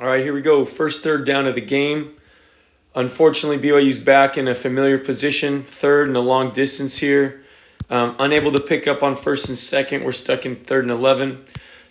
All right, here we go. First third down of the game. Unfortunately, BYU's back in a familiar position, third and a long distance here. Unable to pick up on first and second. We're stuck in third and 11.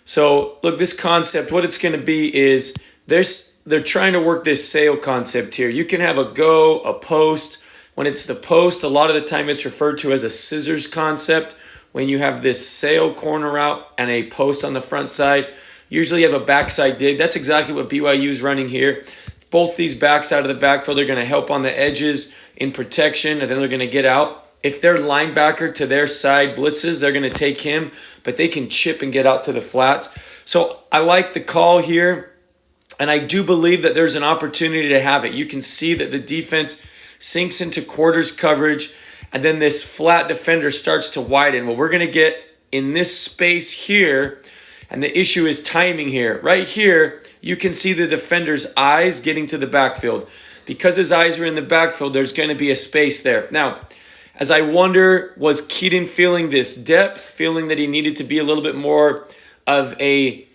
So, look, this concept, what it's going to be is they're trying to work this sail concept here. You can have a go, a post. When it's the post, a lot of the time it's referred to as a scissors concept. When you have this sail corner out and a post on the front side, usually you have a backside dig. That's exactly what BYU is running here. Both these backs out of the backfield are going to help on the edges in protection, and then they're going to get out. If their linebacker to their side blitzes, they're going to take him, but they can chip and get out to the flats. So I like the call here, and I do believe that there's an opportunity to have it. You can see that the defense sinks into quarters coverage, and then this flat defender starts to widen. Well, we're going to get in this space here, and the issue is timing here. Right here, you can see the defender's eyes getting to the backfield. Because his eyes are in the backfield, there's going to be a space there. Now, as I wonder, was Keaton feeling this depth, feeling that he needed to be a little bit more of a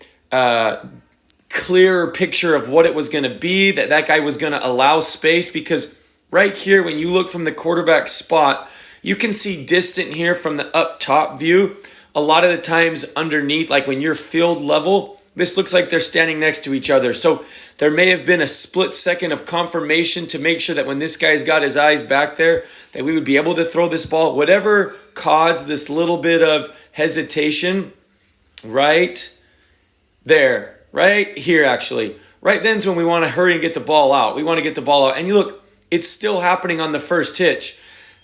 clearer picture of what it was going to be, that guy was going to allow space? Because right here, when you look from the quarterback spot, you can see distant here from the up top view. A lot of the times underneath, like when you're field level, this looks like they're standing next to each other. So there may have been a split second of confirmation to make sure that when this guy's got his eyes back there, that we would be able to throw this ball. Whatever caused this little bit of hesitation, right there, right here actually. Right then's when we want to hurry and get the ball out. We want to get the ball out. And you look, it's still happening on the first hitch.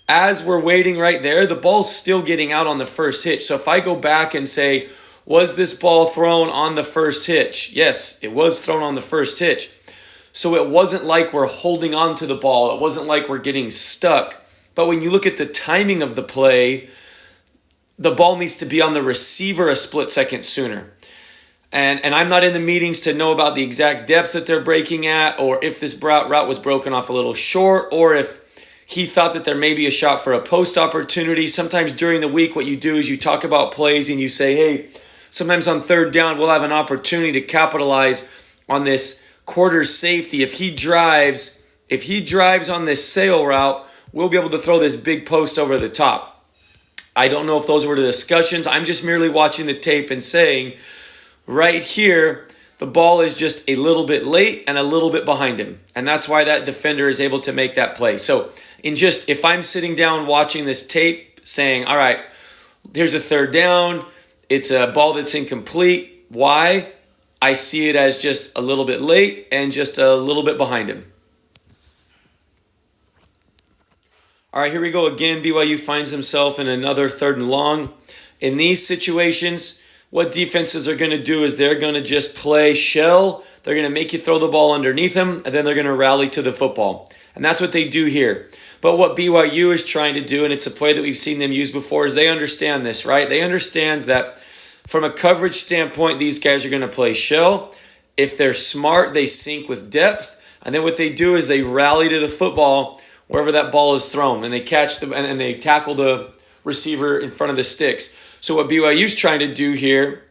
As we're waiting right there, the ball's still getting out on the first hitch. So if I go back and say, was this ball thrown on the first hitch? Yes, it was thrown on the first hitch. So it wasn't like we're holding on to the ball. It wasn't like we're getting stuck. But when you look at the timing of the play, the ball needs to be on the receiver a split second sooner. And I'm not in the meetings to know about the exact depth that they're breaking at, or if this route was broken off a little short, or if he thought that there may be a shot for a post opportunity. Sometimes during the week, what you do is you talk about plays and you say, hey, sometimes on third down, we'll have an opportunity to capitalize on this quarter safety. If he drives on this sail route, we'll be able to throw this big post over the top. I don't know if those were the discussions. I'm just merely watching the tape and saying, right here, the ball is just a little bit late and a little bit behind him. And that's why that defender is able to make that play. So if I'm sitting down watching this tape saying, all right, here's a third down, it's a ball that's incomplete. Why? I see it as just a little bit late and just a little bit behind him. All right, here we go again. BYU finds himself in another third and long. In these situations, what defenses are going to do is they're going to just play shell. They're going to make you throw the ball underneath them, and then they're going to rally to the football. And that's what they do here. But what BYU is trying to do, and it's a play that we've seen them use before, is they understand this, right? They understand that from a coverage standpoint, these guys are going to play shell. If they're smart, they sink with depth. And then what they do is they rally to the football wherever that ball is thrown, and they catch them and they tackle the receiver in front of the sticks. So what BYU's trying to do here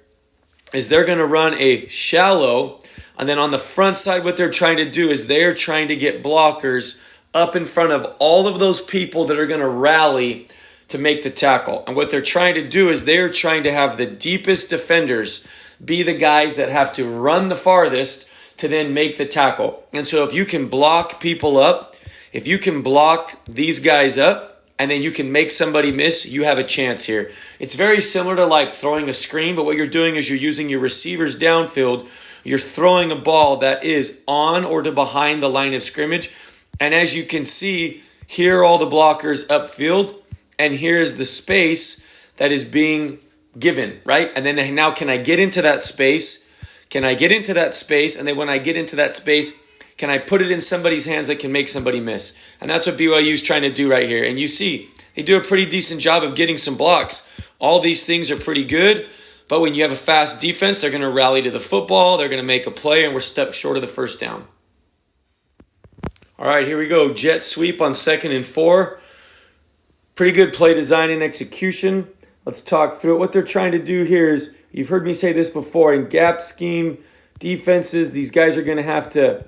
is they're going to run a shallow, and then on the front side, what they're trying to do is they're trying to get blockers up in front of all of those people that are going to rally to make the tackle. And what they're trying to do is they're trying to have the deepest defenders be the guys that have to run the farthest to then make the tackle. And so if you can block people up, if you can block these guys up, and then you can make somebody miss, you have a chance here. It's very similar to like throwing a screen, but what you're doing is you're using your receivers downfield. You're throwing a ball that is on or to behind the line of scrimmage. And as you can see, here are all the blockers upfield, and here's the space that is being given, right? And then now can I get into that space? Can I get into that space? And then when I get into that space, can I put it in somebody's hands that can make somebody miss? And that's what BYU is trying to do right here. And you see, they do a pretty decent job of getting some blocks. All these things are pretty good, but when you have a fast defense, they're going to rally to the football, they're going to make a play, and we're stepped short of the first down. All right, here we go. Jet sweep on 2nd and 4. Pretty good play design and execution. Let's talk through it. What they're trying to do here is, you've heard me say this before, in gap scheme, defenses, these guys are going to have to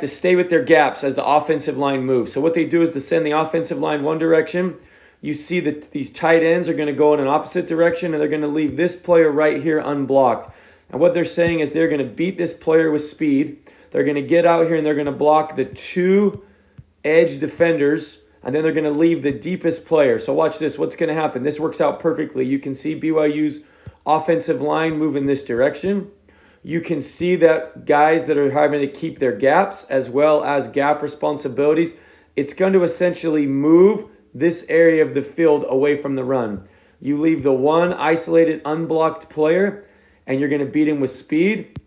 stay with their gaps as the offensive line moves. So what they do is to send the offensive line one direction. You see that these tight ends are going to go in an opposite direction, and they're going to leave this player right here unblocked. And what they're saying is they're going to beat this player with speed. They're going to get out here and they're going to block the 2 edge defenders, and then they're going to leave the deepest player. So watch this. What's going to happen? This works out perfectly. You can see BYU's offensive line move in this direction. You can see that guys that are having to keep their gaps as well as gap responsibilities, it's going to essentially move this area of the field away from the run. You leave the one isolated unblocked player, and you're going to beat him with speed.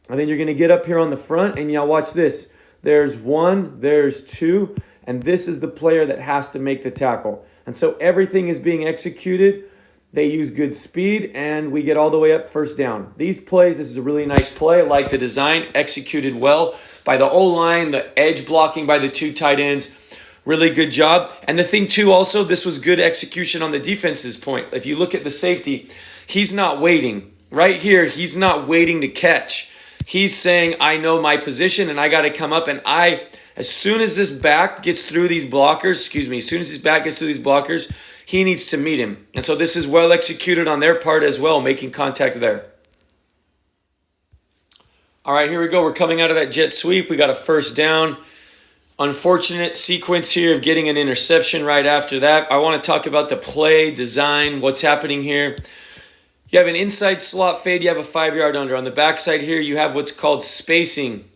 And then you're going to get up here on the front, and now watch this. There's 1, there's 2, and this is the player that has to make the tackle. And so everything is being executed. They use good speed, and we get all the way up first down. These plays, this is a really nice play. I like the design, executed well by the O-line, the edge blocking by the 2 tight ends. Really good job. And the thing, too, also, this was good execution on the defense's point. If you look at the safety, he's not waiting. Right here, he's not waiting to catch. He's saying, I know my position, and I got to come up, and as soon as this back gets through these blockers, he needs to meet him. And so this is well executed on their part as well, making contact there. All right, here we go. We're coming out of that jet sweep. We got a first down. Unfortunate sequence here of getting an interception right after that. I want to talk about the play, design, what's happening here. You have an inside slot fade. You have a 5-yard under. On the backside here, you have what's called spacing,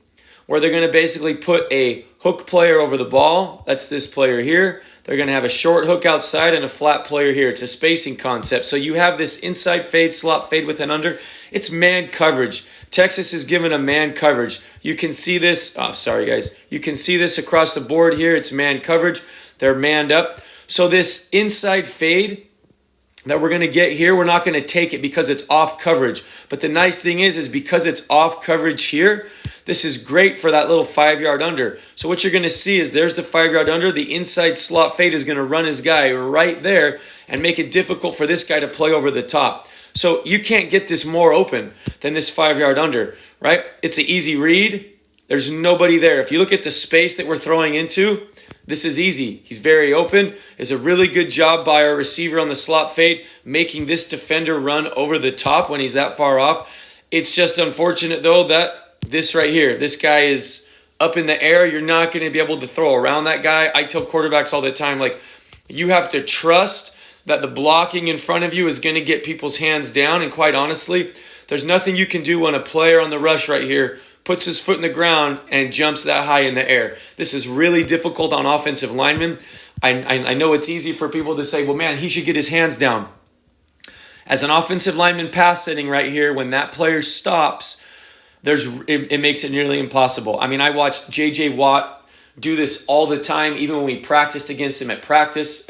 where they're going to basically put a hook player over the ball. That's this player here. They're going to have a short hook outside and a flat player here. It's a spacing concept. So you have this inside fade, slot fade with an under. It's man coverage. Texas is given a man coverage. You can see this. Oh, sorry, guys. You can see this across the board here. It's man coverage. They're manned up. So this inside fade that we're going to get here, we're not going to take it because it's off coverage. But the nice thing is because it's off coverage here, this is great for that little 5-yard under. So what you're going to see is there's the 5-yard under. The inside slot fade is going to run his guy right there and make it difficult for this guy to play over the top. So you can't get this more open than this 5-yard under, right? It's an easy read. There's nobody there. If you look at the space that we're throwing into, this is easy. He's very open. It's a really good job by our receiver on the slot fade, making this defender run over the top when he's that far off. It's just unfortunate, though, that this right here, this guy is up in the air. You're not going to be able to throw around that guy. I tell quarterbacks all the time, like, you have to trust that the blocking in front of you is going to get people's hands down. And quite honestly, there's nothing you can do when a player on the rush right here puts his foot in the ground and jumps that high in the air. This is really difficult on offensive linemen. I know it's easy for people to say, well, man, he should get his hands down. As an offensive lineman pass setting right here, when that player stops, it makes it nearly impossible. I mean, I watched J.J. Watt do this all the time, even when we practiced against him at practice.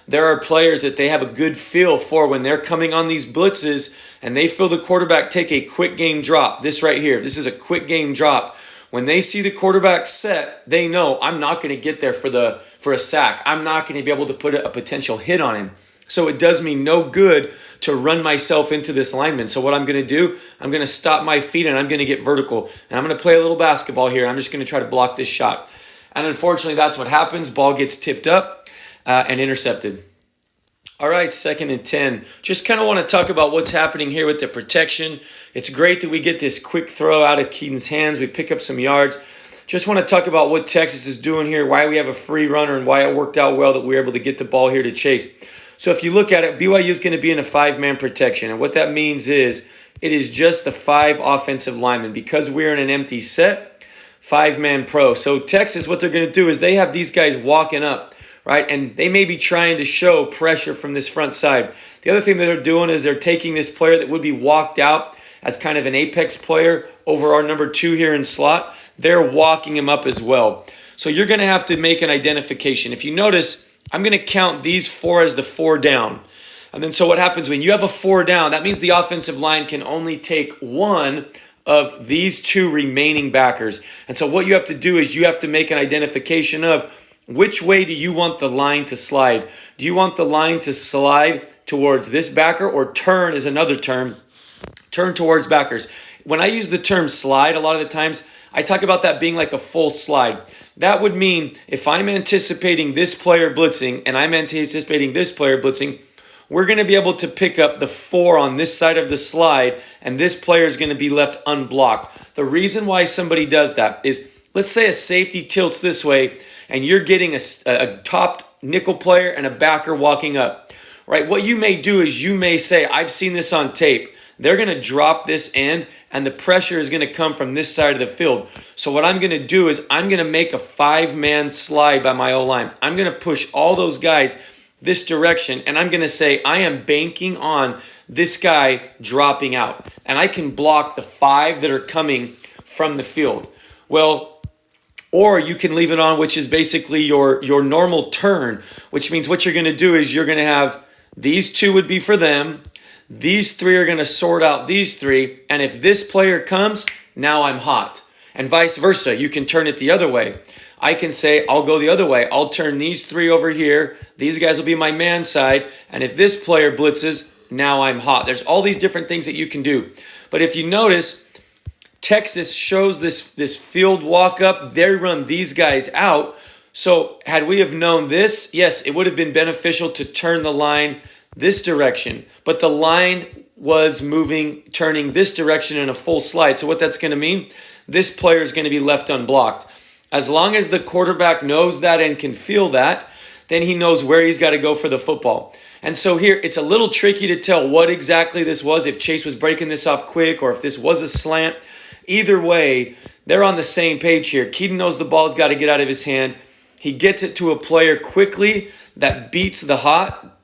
There are players that they have a good feel for when they're coming on these blitzes and they feel the quarterback take a quick game drop. This right here, this is a quick game drop. When they see the quarterback set, they know I'm not going to get there for a sack. I'm not going to be able to put a potential hit on him. So it does me no good to run myself into this lineman. So what I'm going to do, I'm going to stop my feet and I'm going to get vertical. And I'm going to play a little basketball here. I'm just going to try to block this shot. And unfortunately, that's what happens. Ball gets tipped up and intercepted. All right, 2nd and 10. Just kind of want to talk about what's happening here with the protection. It's great that we get this quick throw out of Keaton's hands. We pick up some yards. Just want to talk about what Texas is doing here, why we have a free runner, and why it worked out well that we were able to get the ball here to Chase. So if you look at it, BYU is going to be in a 5-man protection. And what that means is it is just the 5 offensive linemen. Because we're in an empty set, 5-man pro. So Texas, what they're going to do is they have these guys walking up, right? And they may be trying to show pressure from this front side. The other thing that they're doing is they're taking this player that would be walked out as kind of an apex player over our number 2 here in slot. They're walking him up as well. So you're going to have to make an identification. If you notice, I'm going to count these 4 as the 4 down. And then so what happens when you have a 4 down, that means the offensive line can only take 1 of these 2 remaining backers. And so what you have to do is you have to make an identification of which way do you want the line to slide. Do you want the line to slide towards this backer, or turn is another term, turn towards backers? when I use the term slide, a lot of the times I talk about that being like a full slide. That would mean if I'm anticipating this player blitzing and I'm anticipating this player blitzing, we're going to be able to pick up the 4 on this side of the slide, and this player is going to be left unblocked. The reason why somebody does that is, let's say a safety tilts this way, and you're getting a top nickel player and a backer walking up, right? What you may do is you may say, I've seen this on tape. They're going to drop this end, and the pressure is going to come from this side of the field. So what I'm going to do is I'm going to make a 5-man slide by my O-line. I'm going to push all those guys this direction, and I'm going to say I am banking on this guy dropping out, and I can block the 5 that are coming from the field. Well, or you can leave it on, which is basically your normal turn, which means what you're going to do is you're going to have these 2 would be for them. These 3 are going to sort out these 3, and if this player comes, now I'm hot. And vice versa, you can turn it the other way. I can say, I'll go the other way. I'll turn these 3 over here. These guys will be my man side. And if this player blitzes, now I'm hot. There's all these different things that you can do. But if you notice, Texas shows this field walk up. They run these guys out. So had we have known this, yes, it would have been beneficial to turn the line this direction. But the line was turning this direction in a full slide. So what that's going to mean, this player is going to be left unblocked. As long as the quarterback knows that and can feel that, then he knows where he's got to go for the football. And so here, it's a little tricky to tell what exactly this was, if Chase was breaking this off quick or if this was a slant. Either way, they're on the same page here. Keaton knows the ball's got to get out of his hand. He gets it to a player quickly that beats the hot,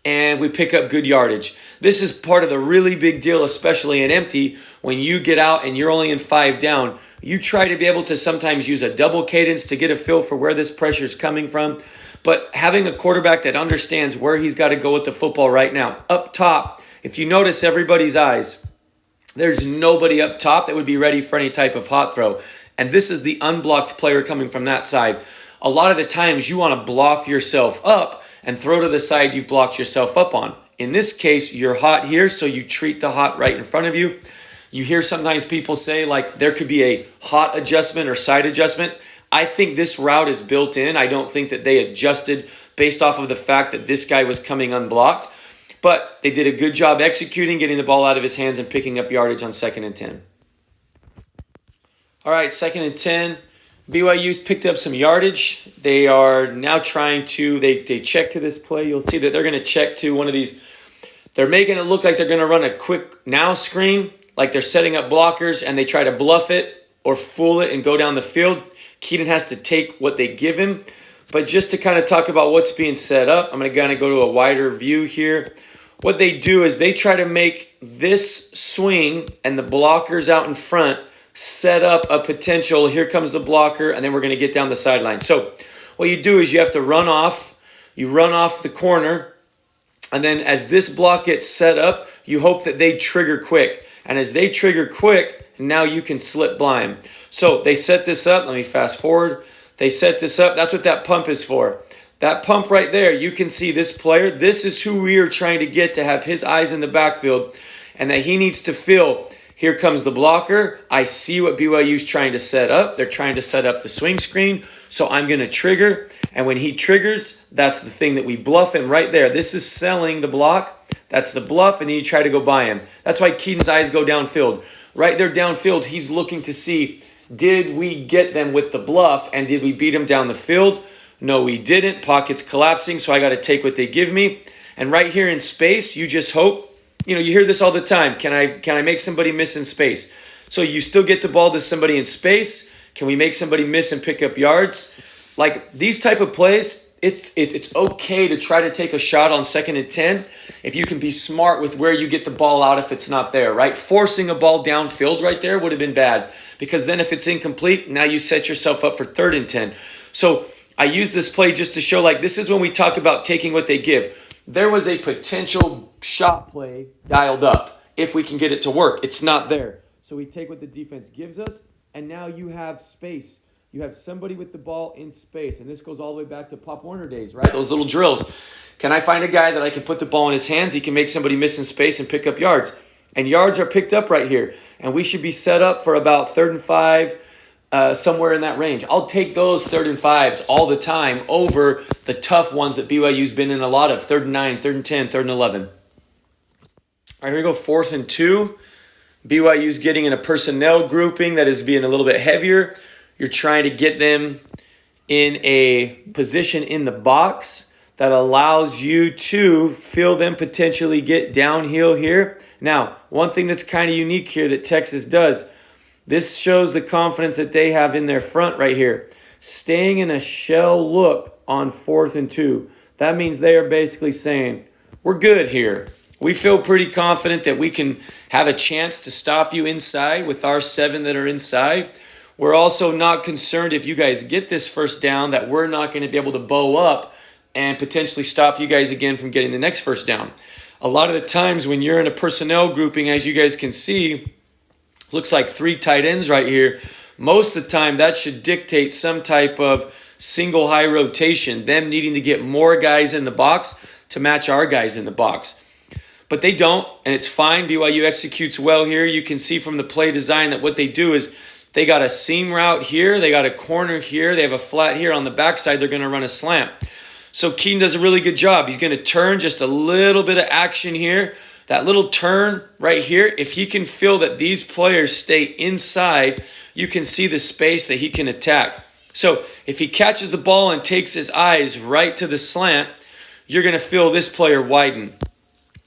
and we pick up good yardage. This is part of the really big deal, especially in empty, when you get out and you're only in 5 down. You try to be able to sometimes use a double cadence to get a feel for where this pressure is coming from. But having a quarterback that understands where he's got to go with the football right now. Up top, if you notice everybody's eyes, there's nobody up top that would be ready for any type of hot throw. And this is the unblocked player coming from that side. A lot of the times you want to block yourself up and throw to the side you've blocked yourself up on. In this case, you're hot here, so you treat the hot right in front of you. You hear sometimes people say like there could be a hot adjustment or side adjustment. I think this route is built in. I don't think that they adjusted based off of the fact that this guy was coming unblocked. But they did a good job executing, getting the ball out of his hands and picking up yardage on 2nd and 10. All right, 2nd and 10. BYU's picked up some yardage. They are now trying to, they check to this play. You'll see that they're going to check to one of these. They're making it look like they're going to run a quick now screen, like they're setting up blockers, and they try to bluff it or fool it and go down the field. Keaton has to take what they give him. But just to kind of talk about what's being set up, I'm going to kind of go to a wider view here. What they do is they try to make this swing and the blockers out in front set up a potential, here comes the blocker, and then we're going to get down the sideline. So what you do is you have to run off the corner, and then as this block gets set up, you hope that they trigger quick. And as they trigger quick, now you can slip blind. So they set this up. Let me fast forward. They set this up. That's what that pump is for. That pump right there, you can see this player. This is who we are trying to get to have his eyes in the backfield, and that he needs to feel, here comes the blocker. I see what BYU's trying to set up. They're trying to set up the swing screen, so I'm going to trigger. And when he triggers, that's the thing that we bluff him right there. This is selling the block. That's the bluff, and then you try to go by him. That's why Keaton's eyes go downfield. Right there downfield, he's looking to see, did we get them with the bluff, and did we beat them down the field? No, we didn't. Pocket's collapsing, so I got to take what they give me. And right here in space, you just hope. You hear this all the time. Can I make somebody miss in space? So you still get the ball to somebody in space. Can we make somebody miss and pick up yards? Like these type of plays, it's okay to try to take a shot on 2nd and 10 if you can be smart with where you get the ball out if it's not there, right? Forcing a ball downfield right there would have been bad, because then if it's incomplete, now you set yourself up for 3rd and 10. So I use this play just to show, like, this is when we talk about taking what they give. There was a potential shot play dialed up if we can get it to work. It's not there. So we take what the defense gives us, and now you have space. You have somebody with the ball in space. And this goes all the way back to Pop Warner days, right? Those little drills. Can I find a guy that I can put the ball in his hands? He can make somebody miss in space and pick up yards. And yards are picked up right here. and we should be set up for about 3rd and 5, somewhere in that range. I'll take those 3rd and 5s all the time over the tough ones that BYU's been in a lot of, 3rd and 9, 3rd and 10, 3rd and 11. All right, here we go, 4th and 2. BYU's getting in a personnel grouping that is being a little bit heavier. You're trying to get them in a position in the box that allows you to feel them potentially get downhill here. Now, one thing that's kind of unique here that Texas does, this shows the confidence that they have in their front right here. Staying in a shell look on 4th and 2. That means they are basically saying, we're good here. We feel pretty confident that we can have a chance to stop you inside with our 7 that are inside. We're also not concerned if you guys get this first down that we're not going to be able to bow up and potentially stop you guys again from getting the next first down. A lot of the times when you're in a personnel grouping, as you guys can see, looks like 3 tight ends right here. Most of the time that should dictate some type of single high rotation, them needing to get more guys in the box to match our guys in the box. But they don't, and it's fine. BYU executes well here. You can see from the play design that what they do is they got a seam route here, they got a corner here, they have a flat here. On the backside, they're going to run a slant. So Keaton does a really good job. He's going to turn just a little bit of action here. That little turn right here, if he can feel that these players stay inside, you can see the space that he can attack. So if he catches the ball and takes his eyes right to the slant, you're going to feel this player widen.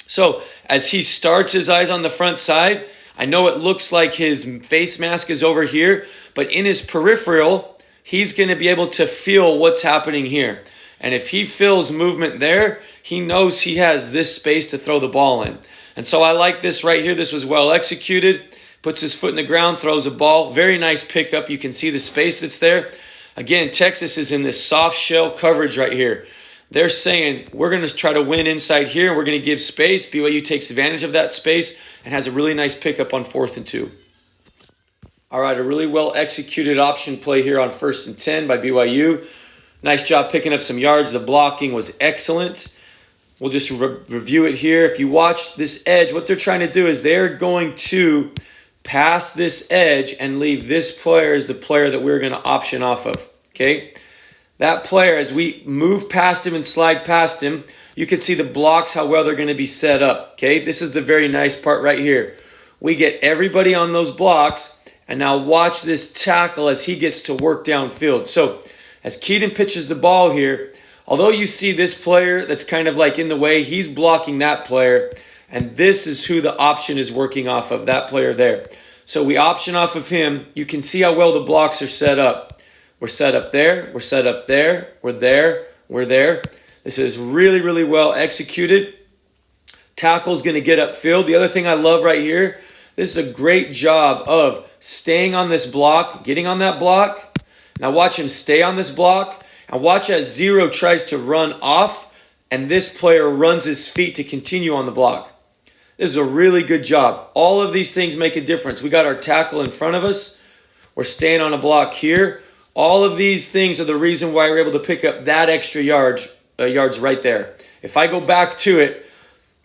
So as he starts his eyes on the front side, I know it looks like his face mask is over here, but in his peripheral, he's going to be able to feel what's happening here. And if he feels movement there, he knows he has this space to throw the ball in. And so I like this right here. This was well executed. Puts his foot in the ground, throws a ball. Very nice pickup. You can see the space that's there. Again, Texas is in this soft shell coverage right here. They're saying, we're going to try to win inside here, and we're going to give space. BYU takes advantage of that space and has a really nice pickup on 4th and 2. All right, a really well-executed option play here on 1st and 10 by BYU. Nice job picking up some yards. The blocking was excellent. We'll just review it here. If you watch this edge, what they're trying to do is they're going to pass this edge and leave this player as the player that we're going to option off of, okay? That player, as we move past him and slide past him, you can see the blocks, how well they're going to be set up, okay? This is the very nice part right here. We get everybody on those blocks, and now watch this tackle as he gets to work downfield. So as Keaton pitches the ball here, although you see this player that's kind of like in the way, he's blocking that player, and this is who the option is working off of, that player there. So we option off of him. You can see how well the blocks are set up. We're set up there, we're set up there, we're there, we're there. This is really, really well executed. Tackle's going to get upfield. The other thing I love right here, this is a great job of staying on this block, getting on that block. Now watch him stay on this block, and watch as Zero tries to run off, and this player runs his feet to continue on the block. This is a really good job. All of these things make a difference. We got our tackle in front of us. We're staying on a block here. All of these things are the reason why we're able to pick up that extra yards right there. If I go back to it,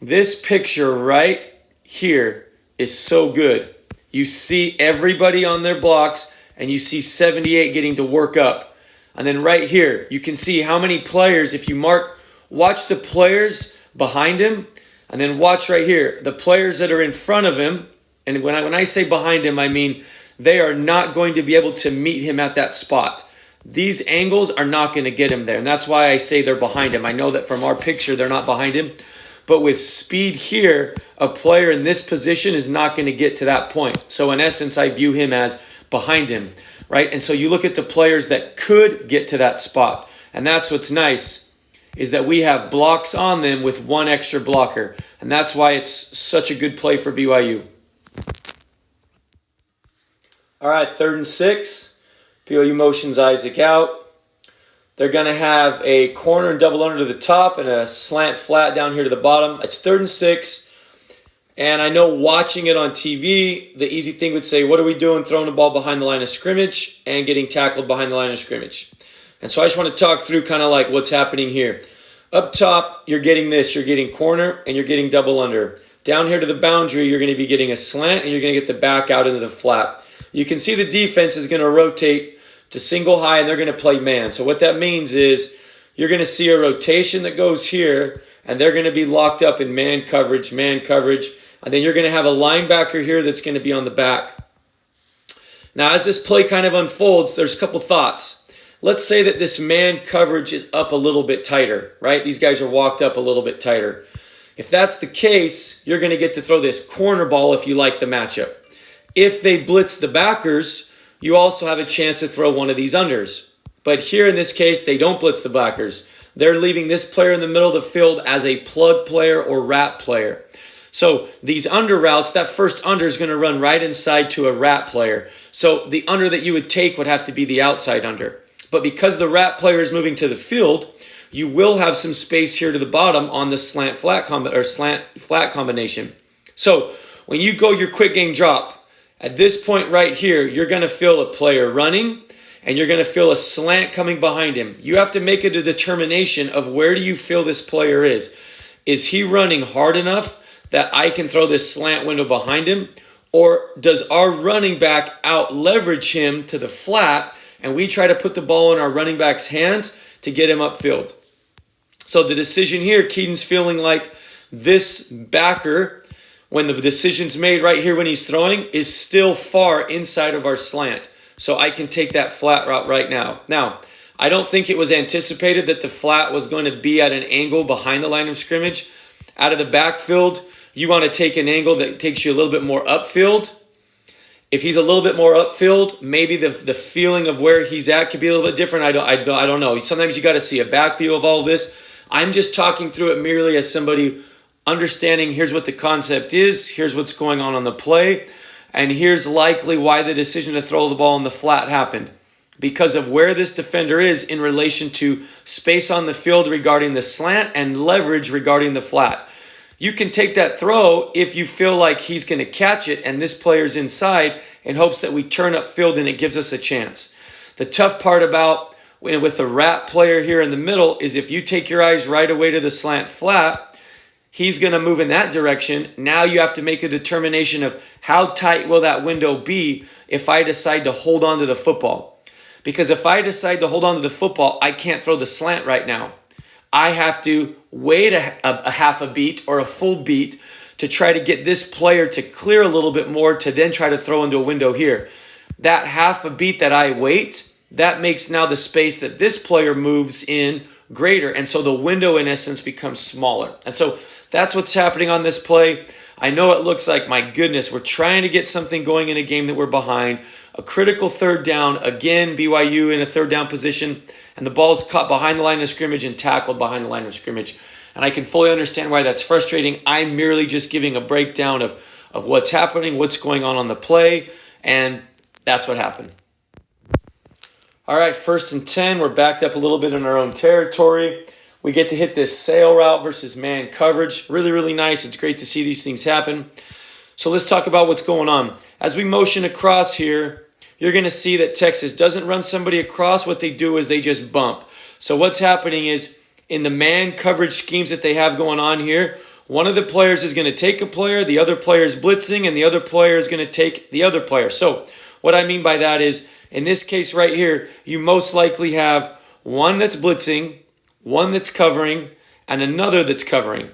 this picture right here is so good. You see everybody on their blocks, and you see 78 getting to work up. And then right here, you can see how many players, if you watch the players behind him, and then watch right here, the players that are in front of him. And when I say behind him, I mean they are not going to be able to meet him at that spot. These angles are not going to get him there. And that's why I say they're behind him. I know that from our picture, they're not behind him. But with speed here, a player in this position is not going to get to that point. So in essence, I view him as behind him, right? And so you look at the players that could get to that spot. And that's what's nice, is that we have blocks on them with one extra blocker. And that's why it's such a good play for BYU. All right, 3rd and 6. BYU motions Isaac out. They're going to have a corner and double under to the top and a slant flat down here to the bottom. It's 3rd and 6. And I know watching it on TV, the easy thing would say, what are we doing throwing the ball behind the line of scrimmage and getting tackled behind the line of scrimmage? And so I just want to talk through kind of like what's happening here. Up top, you're getting this. You're getting corner and you're getting double under. down here to the boundary, you're going to be getting a slant and you're going to get the back out into the flat. You can see the defense is going to rotate to single high and they're going to play man. So what that means is you're going to see a rotation that goes here and they're going to be locked up in man coverage, and then you're going to have a linebacker here that's going to be on the back. Now, as this play kind of unfolds, there's a couple thoughts. Let's say that this man coverage is up a little bit tighter, right? These guys are walked up a little bit tighter. If that's the case, you're going to get to throw this corner ball if you like the matchup. If they blitz the backers, you also have a chance to throw one of these unders. But here in this case, they don't blitz the backers. They're leaving this player in the middle of the field as a plug player or wrap player. So these under routes, that first under is going to run right inside to a wrap player. So the under that you would take would have to be the outside under. But because the wrap player is moving to the field, you will have some space here to the bottom on the slant flat combination. So when you go your quick game drop, at this point right here, you're going to feel a player running and you're going to feel a slant coming behind him. You have to make a determination of where do you feel this player is. Is he running hard enough that I can throw this slant window behind him? Or does our running back out leverage him to the flat and we try to put the ball in our running back's hands to get him upfield? So the decision here, Keaton's feeling like this backer, when the decision's made right here when he's throwing, is still far inside of our slant. So I can take that flat route right now. Now, I don't think it was anticipated that the flat was going to be at an angle behind the line of scrimmage. Out of the backfield, you want to take an angle that takes you a little bit more upfield. If he's a little bit more upfield, maybe the feeling of where he's at could be a little bit different. I don't know. Sometimes you got to see a back view of all this. I'm just talking through it merely as somebody understanding here's what the concept is, here's what's going on the play, and here's likely why the decision to throw the ball in the flat happened. Because of where this defender is in relation to space on the field regarding the slant and leverage regarding the flat. You can take that throw if you feel like he's going to catch it and this player's inside in hopes that we turn upfield and it gives us a chance. The tough part about with the wrap player here in the middle is if you take your eyes right away to the slant flat, he's going to move in that direction. Now you have to make a determination of how tight will that window be if I decide to hold on to the football. Because if I decide to hold on to the football, I can't throw the slant right now. I have to wait a half a beat or a full beat to try to get this player to clear a little bit more to then try to throw into a window here. That half a beat that I wait, that makes now the space that this player moves in greater. And so the window in essence becomes smaller. And so that's what's happening on this play. I know it looks like, my goodness, we're trying to get something going in a game that we're behind. A critical third down. Again, BYU in a third down position. And the ball's caught behind the line of scrimmage and tackled behind the line of scrimmage. And I can fully understand why that's frustrating. I'm merely just giving a breakdown of what's happening, what's going on the play, and that's what happened. All right, 1st and 10. We're backed up a little bit in our own territory. We get to hit this sail route versus man coverage. Really, really nice. It's great to see these things happen. So let's talk about what's going on. As we motion across here, you're going to see that Texas doesn't run somebody across. What they do is they just bump. So what's happening is in the man coverage schemes that they have going on here, one of the players is going to take a player, the other player is blitzing, and the other player is going to take the other player. So what I mean by that is, in this case right here, you most likely have one that's blitzing, one that's covering, and another that's covering.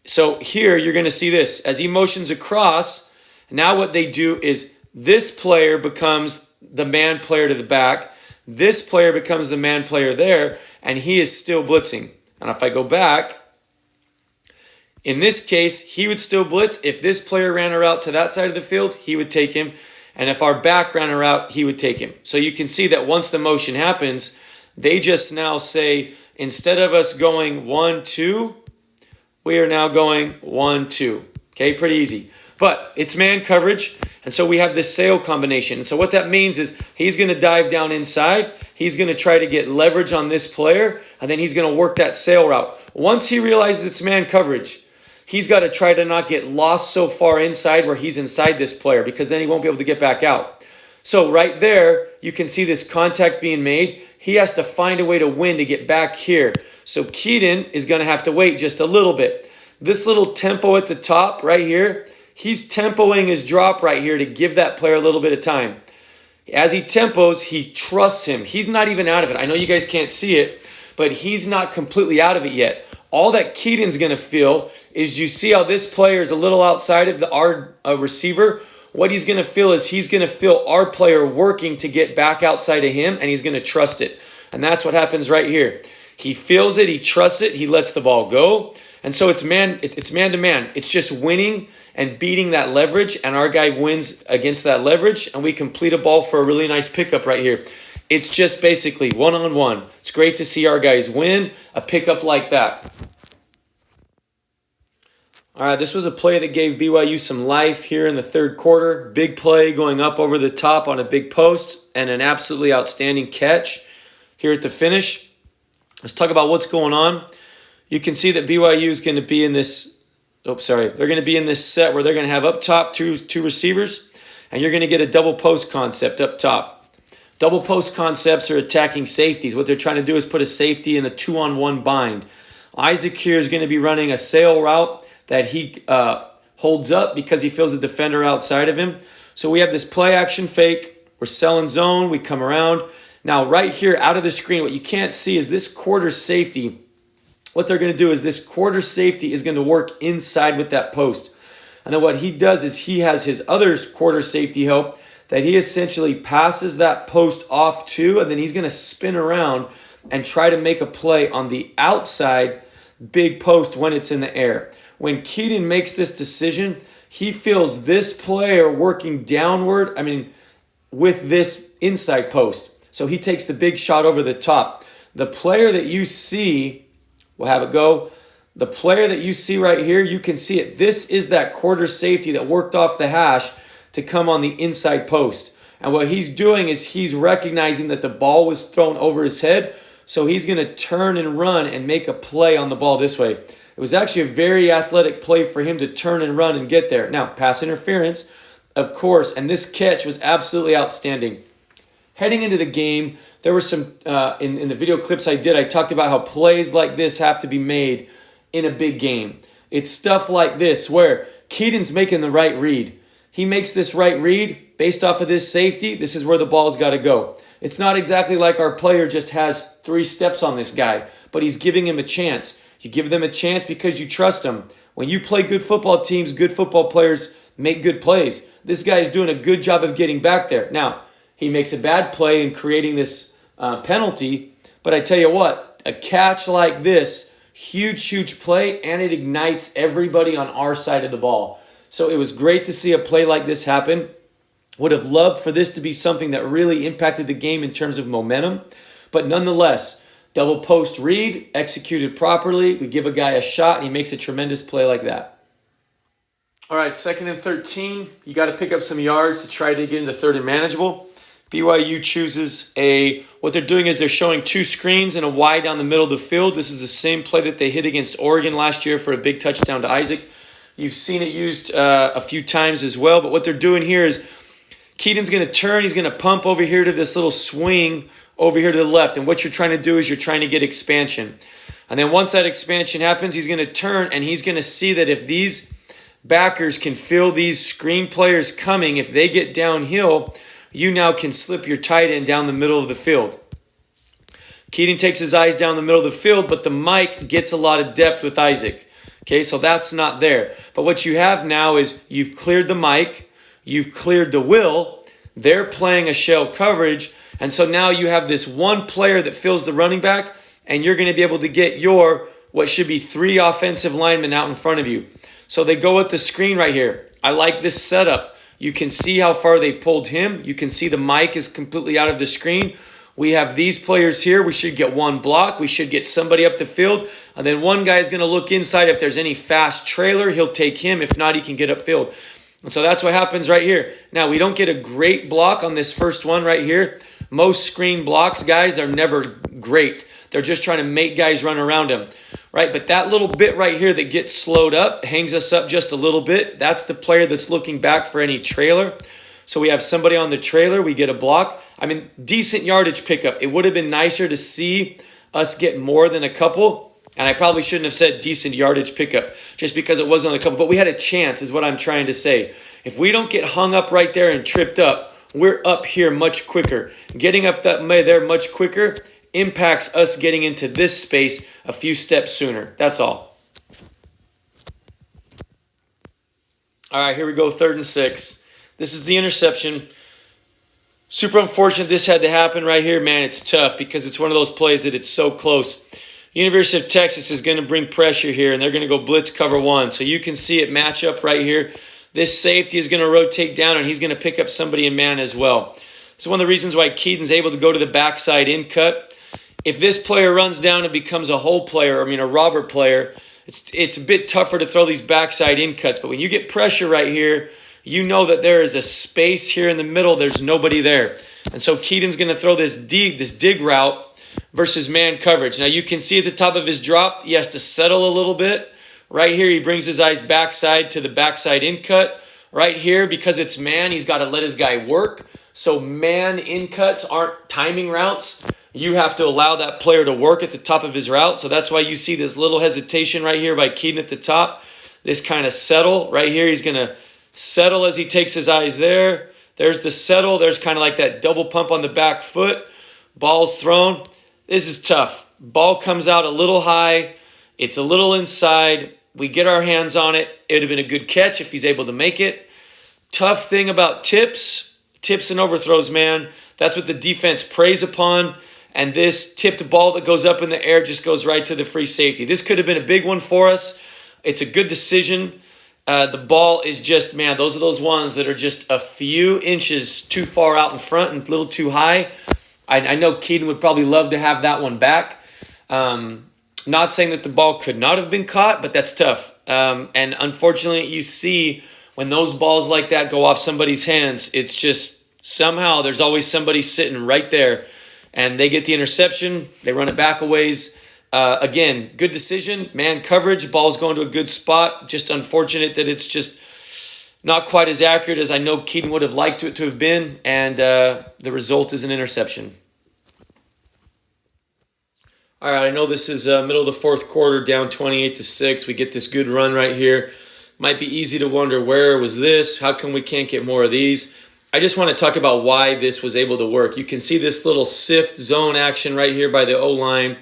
So here you're going to see this. As he motions across, now what they do is this player becomes the man player to the back. This player becomes the man player there, and he is still blitzing. And if I go back, in this case, he would still blitz. If this player ran a route to that side of the field, he would take him. And if our back ran a route, he would take him. So you can see that once the motion happens, they just now say, instead of us going 1-2, we are now going 1-2. Okay, pretty easy. But it's man coverage, and so we have this sail combination. And so what that means is he's going to dive down inside. He's going to try to get leverage on this player, and then he's going to work that sail route. Once he realizes it's man coverage, he's got to try to not get lost so far inside where he's inside this player, because then he won't be able to get back out. So right there, you can see this contact being made. He has to find a way to win to get back here. So Keaton is going to have to wait just a little bit. this little tempo at the top right here, he's tempoing his drop right here to give that player a little bit of time. As he tempos, he trusts him. He's not even out of it. I know you guys can't see it, but he's not completely out of it yet. All that Keaton's going to feel is, you see how this player is a little outside of our receiver? What he's going to feel is he's going to feel our player working to get back outside of him, and he's going to trust it. And that's what happens right here. He feels it, he trusts it, he lets the ball go. And so it's man to man. It's just winning and beating that leverage, and our guy wins against that leverage, and we complete a ball for a really nice pickup right here. It's just basically one-on-one. It's great to see our guys win a pickup like that. All right, this was a play that gave BYU some life here in the third quarter. Big play going up over the top on a big post, and an absolutely outstanding catch here at the finish. Let's talk about what's going on. You can see that BYU is going to be in this, they're going to be in this set where they're going to have up top two receivers, and you're going to get a double post concept up top. Double post concepts are attacking safeties. What they're trying to do is put a safety in a 2-on-1 bind. Isaac here is going to be running a sail route that he holds up because he feels a defender outside of him. So we have this play action fake. We're selling zone. We come around. Now right here out of the screen, what you can't see is this quarter safety. What they're going to do is this quarter safety is going to work inside with that post. And then what he does is he has his other quarter safety help that he essentially passes that post off to, and then he's going to spin around and try to make a play on the outside big post when it's in the air. When Keaton makes this decision, he feels this player working downward, with this inside post. So he takes the big shot over the top. The player that you see, we'll have it go. The player that you see right here, you can see it. This is that quarter safety that worked off the hash to come on the inside post. And what he's doing is he's recognizing that the ball was thrown over his head, so he's going to turn and run and make a play on the ball this way. It was actually a very athletic play for him to turn and run and get there. Now, pass interference, of course, and this catch was absolutely outstanding. Heading into the game, there were some, in the video clips I did, I talked about how plays like this have to be made in a big game. It's stuff like this where Keaton's making the right read. He makes this right read based off of this safety. This is where the ball's got to go. It's not exactly like our player just has 3 steps on this guy, but he's giving him a chance. You give them a chance because you trust them. When you play good football teams, good football players make good plays. This guy is doing a good job of getting back there. Now, he makes a bad play in creating this penalty, but I tell you what, a catch like this, huge play, and it ignites everybody on our side of the ball. So it was great to see a play like this happen. Would have loved for this to be something that really impacted the game in terms of momentum, but nonetheless, double post read, executed properly. We give a guy a shot, and he makes a tremendous play like that. All right, 2nd and 13. You got to pick up some yards to try to get into 3rd and manageable. BYU chooses what they're doing is they're showing 2 screens and a Y down the middle of the field. This is the same play that they hit against Oregon last year for a big touchdown to Isaac. You've seen it used a few times as well, but what they're doing here is Keaton's going to turn. He's going to pump over here to this little swing over here to the left. And what you're trying to do is you're trying to get expansion. And then once that expansion happens, he's going to turn and he's going to see that if these backers can feel these screen players coming, if they get downhill, you now can slip your tight end down the middle of the field. Keaton takes his eyes down the middle of the field, but the Mike gets a lot of depth with Isaac. Okay, so that's not there. But what you have now is you've cleared the Mike, you've cleared the Will, they're playing a shell coverage, and so now you have this one player that fills the running back, and you're going to be able to get your, what should be 3 offensive linemen out in front of you. So they go with the screen right here. I like this setup. You can see how far they've pulled him. You can see the Mike is completely out of the screen. We have these players here. We should get 1 block. We should get somebody up the field. And then one guy is going to look inside. If there's any fast trailer, he'll take him. If not, he can get upfield. And so that's what happens right here. Now, we don't get a great block on this first one right here. Most screen blocks, guys, they're never great. They're just trying to make guys run around them, right? But that little bit right here that gets slowed up, hangs us up just a little bit. That's the player that's looking back for any trailer. So we have somebody on the trailer. We get a block. Decent yardage pickup. It would have been nicer to see us get more than a couple. And I probably shouldn't have said decent yardage pickup just because it wasn't on the couple. But we had a chance is what I'm trying to say. If we don't get hung up right there and tripped up, we're up here much quicker. Getting up there much quicker impacts us getting into this space a few steps sooner. That's all. All right, here we go, 3rd and 6. This is the interception. Super unfortunate this had to happen right here. Man, it's tough because it's one of those plays that it's so close. University of Texas is going to bring pressure here, and they're going to go blitz cover 1. So you can see it match up right here. This safety is going to rotate down, and he's going to pick up somebody in man as well. So one of the reasons why Keaton's able to go to the backside in cut. If this player runs down and becomes a hole player, a Robert player, it's a bit tougher to throw these backside in cuts. But when you get pressure right here, you know that there is a space here in the middle. There's nobody there. And so Keaton's going to throw this dig route versus man coverage. Now you can see at the top of his drop, he has to settle a little bit. Right here, he brings his eyes backside to the backside in cut. Right here, because it's man, he's got to let his guy work. So man in cuts aren't timing routes. You have to allow that player to work at the top of his route. So that's why you see this little hesitation right here by Keaton at the top. This kind of settle right here. He's going to settle as he takes his eyes there. There's the settle. There's kind of like that double pump on the back foot. Ball's thrown. This is tough. Ball comes out a little high. It's a little inside. We get our hands on it. It would have been a good catch if he's able to make it. Tough thing about tips and overthrows, man. That's what the defense preys upon. And this tipped ball that goes up in the air just goes right to the free safety. This could have been a big one for us. It's a good decision. The ball is just, man, those are those ones that are just a few inches too far out in front and a little too high. I know Keaton would probably love to have that one back. Not saying that the ball could not have been caught, but that's tough. And unfortunately, you see when those balls like that go off somebody's hands, it's just somehow there's always somebody sitting right there. And they get the interception. They run it back a ways. Again, good decision. Man coverage. Ball's going to a good spot. Just unfortunate that it's just not quite as accurate as I know Keaton would have liked it to have been. And the result is an interception. All right, I know this is middle of the 4th quarter, down 28-6. We get this good run right here. Might be easy to wonder, where was this? How come we can't get more of these? I just want to talk about why this was able to work. You can see this little sift zone action right here by the O-line.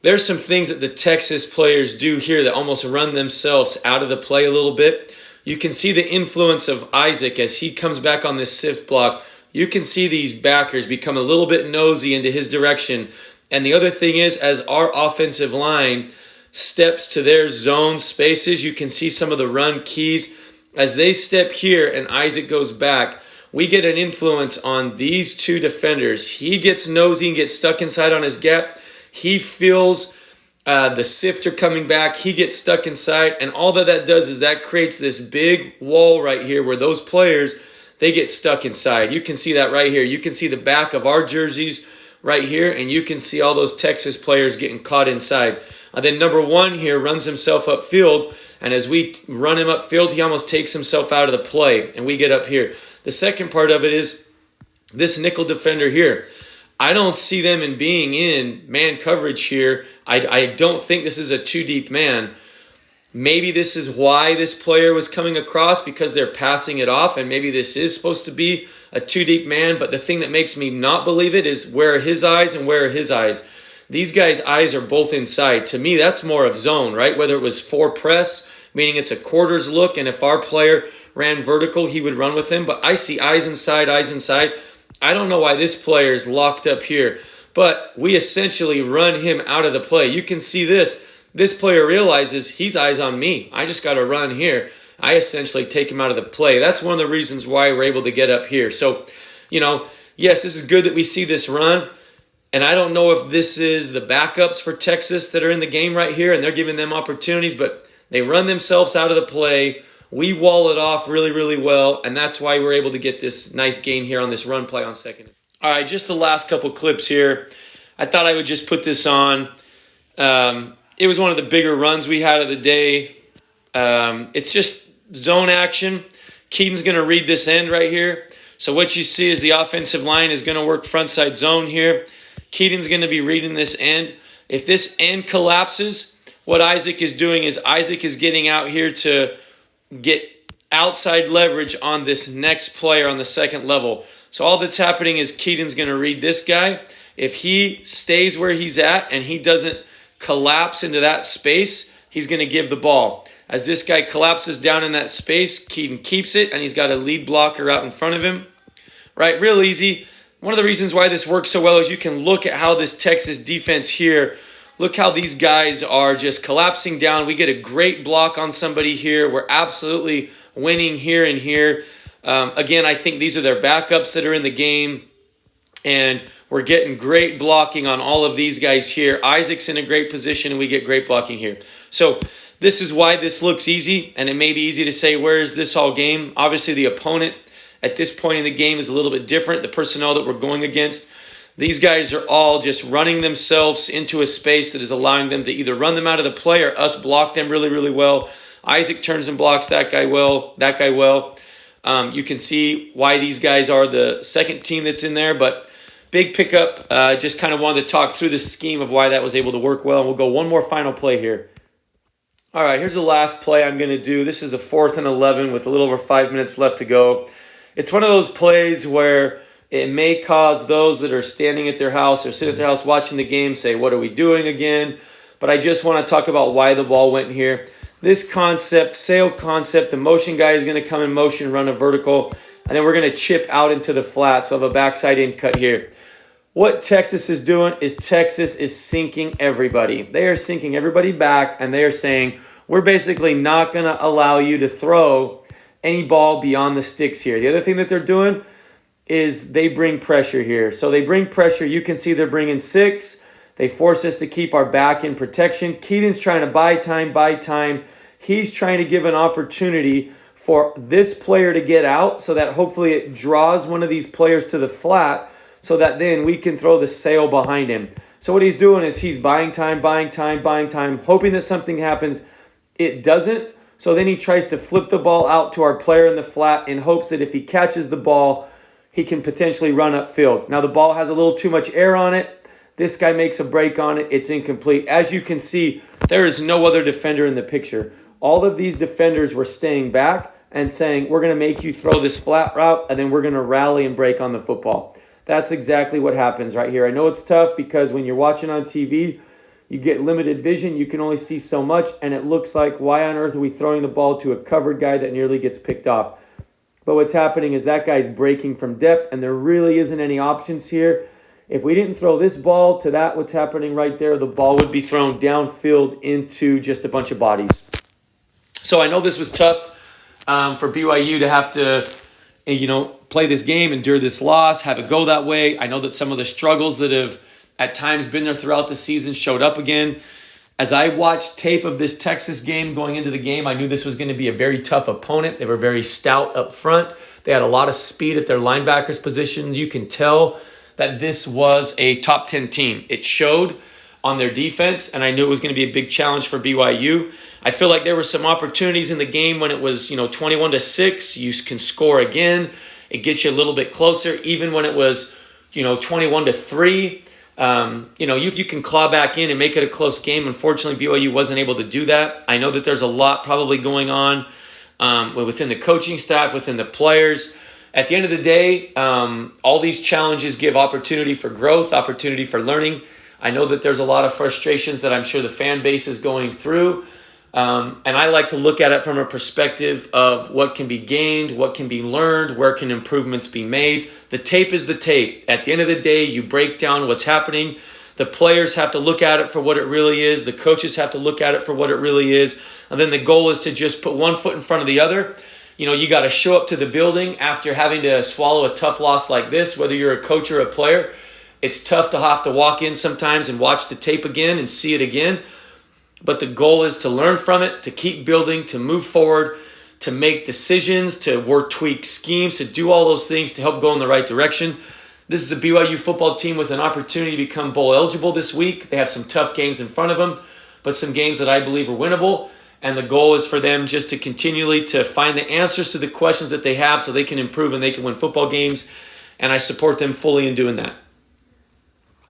There's some things that the Texas players do here that almost run themselves out of the play a little bit. You can see the influence of Isaac as he comes back on this sift block. You can see these backers become a little bit nosy into his direction. And the other thing is, as our offensive line steps to their zone spaces, you can see some of the run keys. As they step here and Isaac goes back, we get an influence on these two defenders. He gets nosy and gets stuck inside on his gap. He feels the sifter coming back. He gets stuck inside. And all that does is that creates this big wall right here where those players, they get stuck inside. You can see that right here. You can see the back of our jerseys right here, and you can see all those Texas players getting caught inside. Then number 1 here runs himself upfield, and as we run him upfield, he almost takes himself out of the play, and we get up here. The second part of it is this nickel defender here. I don't see them in being in man coverage here. I don't think this is a too deep man. Maybe this is why this player was coming across, because they're passing it off, and maybe this is supposed to be a too deep man. But the thing that makes me not believe it is, where are his eyes and where are his eyes? These guys' eyes are both inside. To me, that's more of zone, right? Whether it was 4 press, meaning it's a quarters look, and if our player ran vertical, he would run with him. But I see eyes inside, eyes inside. I don't know why this player is locked up here, but we essentially run him out of the play. You can see this. This player realizes he's eyes on me. I just got to run here. I essentially take him out of the play. That's one of the reasons why we're able to get up here. So, yes, this is good that we see this run. And I don't know if this is the backups for Texas that are in the game right here and they're giving them opportunities, but they run themselves out of the play. We wall it off really, really well, and that's why we're able to get this nice gain here on this run play on second. All right, just the last couple clips here. I thought I would just put this on. It was one of the bigger runs we had of the day. It's just zone action. Keaton's going to read this end right here. So what you see is the offensive line is going to work frontside zone here. Keaton's going to be reading this end. If this end collapses, what Isaac is doing is Isaac is getting out here to get outside leverage on this next player on the second level. So all that's happening is Keaton's going to read this guy. If he stays where he's at and he doesn't collapse into that space, he's going to give the ball. As this guy collapses down in that space, Keaton keeps it, and he's got a lead blocker out in front of him. Right, real easy. One of the reasons why this works so well is you can look at how this Texas defense here, look how these guys are just collapsing down. We get a great block on somebody here. We're absolutely winning here and here. Again, I think these are their backups that are in the game, and we're getting great blocking on all of these guys here. Isaac's in a great position, and we get great blocking here. So this is why this looks easy, and it may be easy to say, where is this all game? Obviously, the opponent at this point in the game is a little bit different. The personnel that we're going against, these guys are all just running themselves into a space that is allowing them to either run them out of the play or us block them really, really well. Isaac turns and blocks that guy well, you can see why these guys are the second team that's in there, but big pickup. Just kind of wanted to talk through the scheme of why that was able to work well. And we'll go one more final play here. All right, here's the last play I'm going to do. This is a 4th and 11 with a little over 5 minutes left to go. It's one of those plays where it may cause those that are standing at their house or sitting at their house watching the game say, what are we doing again? But I just want to talk about why the ball went here. This concept, sail concept, the motion guy is going to come in motion, run a vertical, and then we're going to chip out into the flats. We'll have a backside in cut here. What Texas is doing is Texas is sinking everybody. They are sinking everybody back, and they are saying, we're basically not going to allow you to throw any ball beyond the sticks here. The other thing that they're doing is they bring pressure here. So they bring pressure. You can see they're bringing 6. They force us to keep our back in protection. Keaton's trying to buy time. He's trying to give an opportunity for this player to get out so that hopefully it draws one of these players to the flat so that then we can throw the sail behind him. So what he's doing is he's buying time, hoping that something happens. It doesn't. So then he tries to flip the ball out to our player in the flat in hopes that if he catches the ball, he can potentially run upfield. Now the ball has a little too much air on it. This guy makes a break on it. It's incomplete. As you can see, there is no other defender in the picture. All of these defenders were staying back and saying, we're going to make you throw this flat route, and then we're going to rally and break on the football. That's exactly what happens right here. I know it's tough because when you're watching on TV, you get limited vision. You can only see so much, and it looks like, why on earth are we throwing the ball to a covered guy that nearly gets picked off? But what's happening is that guy's breaking from depth, and there really isn't any options here. If we didn't throw this ball to that, what's happening right there, the ball would be thrown downfield into just a bunch of bodies. So I know this was tough for BYU to have to, play this game, endure this loss, have it go that way. I know that some of the struggles that have at times been there throughout the season showed up again. As I watched tape of this Texas game going into the game, I knew this was going to be a very tough opponent. They were very stout up front. They had a lot of speed at their linebackers position. You can tell that this was a top 10 team. It showed on their defense, and I knew it was going to be a big challenge for BYU. I feel like there were some opportunities in the game when it was, 21-6. You can score again. It gets you a little bit closer. Even when it was, 21-3, you can claw back in and make it a close game. Unfortunately, BYU wasn't able to do that. I know that there's a lot probably going on within the coaching staff, within the players. At the end of the day, all these challenges give opportunity for growth, opportunity for learning. I know that there's a lot of frustrations that I'm sure the fan base is going through. And I like to look at it from a perspective of what can be gained, what can be learned, where can improvements be made. The tape is the tape. At the end of the day, you break down what's happening. The players have to look at it for what it really is. The coaches have to look at it for what it really is. And then the goal is to just put one foot in front of the other. You got to show up to the building after having to swallow a tough loss like this, whether you're a coach or a player. It's tough to have to walk in sometimes and watch the tape again and see it again. But the goal is to learn from it, to keep building, to move forward, to make decisions, to work, tweak schemes, to do all those things to help go in the right direction. This is a BYU football team with an opportunity to become bowl eligible this week. They have some tough games in front of them, but some games that I believe are winnable. And the goal is for them just to continually to find the answers to the questions that they have so they can improve and they can win football games. And I support them fully in doing that.